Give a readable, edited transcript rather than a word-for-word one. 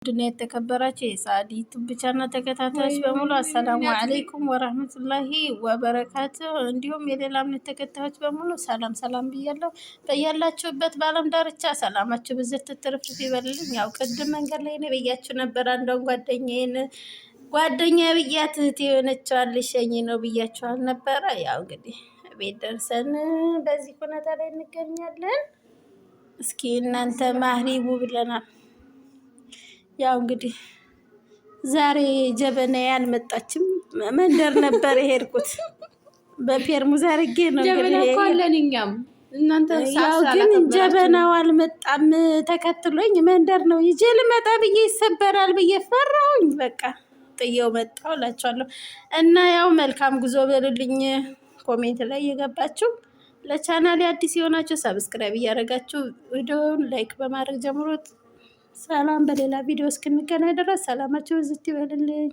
ድና የተከበራችሁ የሳዲ ዩቲዩብ ቻናል ተከታታዮች በሙሉ አሰላሙ አለይኩም ወራህመቱላሂ ወበረካቱ። እንዲሁም የሌላ እምነት ተከታዮች በሙሉ ሰላም ሰላም ብያለሁ። በያላችሁበት በአለም ዳርቻ ሰላማችሁ ብዝት ትርፍርፍ ይበልልኝ። ያው ቅድም መንገድ ላይ ነው ብያችሁ ነበር። አንዷን ጓደኛ ብያት እህቴ የሆነችዋን ልሸኝ ነው ብያችኋል ነበረ። ያው እንግዲህ ቤት ደርሰን በዚህ ሁኔታ ላይ እንገኛለን። እስኪ እናንተ ማህሪቡ ብለናል። ያው እንግዲህ ዛሬ ጀበናዬ አልመጣችም። መንደር ነበር የሄድኩት በፔርሙዝ አድርጌ ነው። ጀበና እኮ አለን እኛም እናንተ ግን ጀበናው አልመጣም። ተከትሎኝ መንደር ነው ይዤ ልመጣ ብዬ ይሰበራል ብዬ ፈራሁኝ። በቃ ጥዬው መጣሁ እላችኋለሁ። እና ያው መልካም ጉዞ በሉልኝ። ኮሜንት ላይ የገባችሁ ለቻናሌ አዲስ የሆናችሁ ሰብስክራይብ እያደረጋችሁ ቪዲዮውን ላይክ በማድረግ ጀምሩት። ሰላም። በሌላ ቪዲዮ እስክንገናኝ ድረስ ሰላማችሁ ዝት ይበልልኝ።